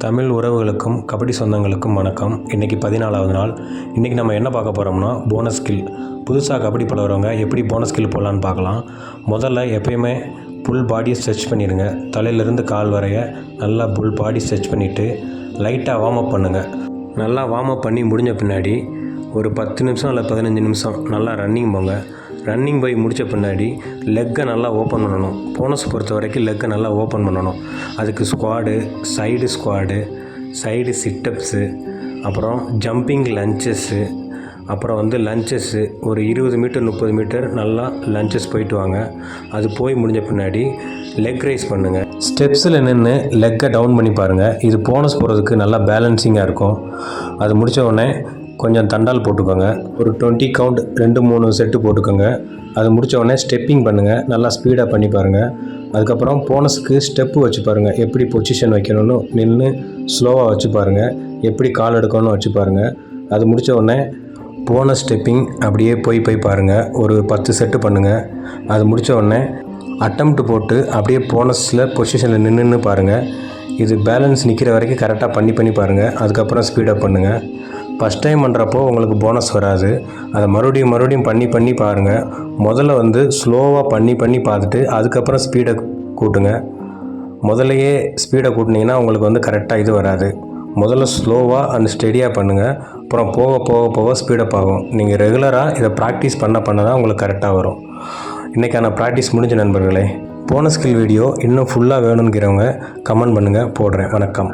தமிழ் உறவுகளுக்கும் கபடி சொந்தங்களுக்கும் வணக்கம். இன்றைக்கி 14வது நாள். இன்றைக்கி நம்ம என்ன பார்க்க போகிறோம்னா போனஸ் ஸ்கில். புதுசாக கபடி பழகிறவங்க எப்படி போனஸ் ஸ்கில் போடலான்னு பார்க்கலாம். முதல்ல எப்பயுமே ஃபுல் பாடியை ஸ்ட்ரெச் பண்ணிடுங்க. தலையிலேருந்து கால் வரைய நல்லா ஃபுல் பாடி ஸ்ட்ரெச் பண்ணிவிட்டு லைட்டாக வார்ம் அப் பண்ணுங்கள். நல்லா வார்ம் அப் பண்ணி முடிஞ்ச பின்னாடி ஒரு 10 நிமிஷம் இல்லை 15 நிமிஷம் நல்லா ரன்னிங் போங்க. ரன்னிங் போய் முடித்த பின்னாடி லெக்கை நல்லா ஓப்பன் பண்ணணும். போனஸ் பொறுத்த வரைக்கும் லெக்கை நல்லா ஓப்பன் பண்ணணும். அதுக்கு ஸ்குவாடு, சைடு சிட்டப்ஸு, அப்புறம் ஜம்பிங் லஞ்சஸ்ஸு, அப்புறம் லஞ்சஸ்ஸு ஒரு 20 மீட்டர் 30 மீட்டர் நல்லா லஞ்சஸ் போயிட்டு வாங்க. அது போய் முடிஞ்ச பின்னாடி லெக் ரைஸ் பண்ணுங்கள். ஸ்டெப்ஸில் நின்று லெக்கை டவுன் பண்ணி பாருங்கள். இது போனஸ் போகிறதுக்கு நல்லா பேலன்சிங்காக இருக்கும். அது முடித்த உடனே கொஞ்சம் தண்டால் போட்டுக்கோங்க. ஒரு 20 கவுண்ட் 2-3 செட்டு போட்டுக்கோங்க. அது முடித்த உடனே ஸ்டெப்பிங் பண்ணுங்கள். நல்லா ஸ்பீடாக பண்ணி பாருங்கள். அதுக்கப்புறம் போனஸுக்கு ஸ்டெப்பு வச்சு பாருங்கள். எப்படி பொசிஷன் வைக்கணும்னு நின்று ஸ்லோவாக வச்சு பாருங்கள். எப்படி கால் எடுக்கணும்னு வச்சு பாருங்கள். அது முடித்த உடனே போனஸ் ஸ்டெப்பிங் அப்படியே போய் பாருங்கள். ஒரு 10 செட்டு பண்ணுங்கள். அது முடித்த உடனே அட்டம்ப்ட் போட்டு அப்படியே போனஸில் பொசிஷனில் நின்று பாருங்கள். இது பேலன்ஸ் நிற்கிற வரைக்கும் கரெக்டாக பண்ணி பாருங்கள். அதுக்கப்புறம் ஸ்பீடப் பண்ணுங்கள். ஃபஸ்ட் டைம் பண்ணுறப்போ உங்களுக்கு போனஸ் வராது. அதை மறுபடியும் பண்ணி பாருங்கள். முதல்ல ஸ்லோவாக பண்ணி பார்த்துட்டு அதுக்கப்புறம் ஸ்பீடை கூட்டுங்க. முதல்லையே ஸ்பீடை கூட்டினீங்கன்னா உங்களுக்கு கரெக்டாக இது வராது. முதல்ல ஸ்லோவாக அண்ட் ஸ்டெடியாக பண்ணுங்கள். அப்புறம் போக ஸ்பீடப் ஆகும். நீங்கள் ரெகுலராக இதை ப்ராக்டிஸ் பண்ண தான் உங்களுக்கு கரெக்டாக வரும். இன்றைக்கான ப்ராக்டிஸ் முடிஞ்ச நண்பர்களே. போனஸ் ஸ்கில் வீடியோ இன்னும் ஃபுல்லாக வேணுங்கிறவங்க கமெண்ட் பண்ணுங்கள், போடுறேன். வணக்கம்.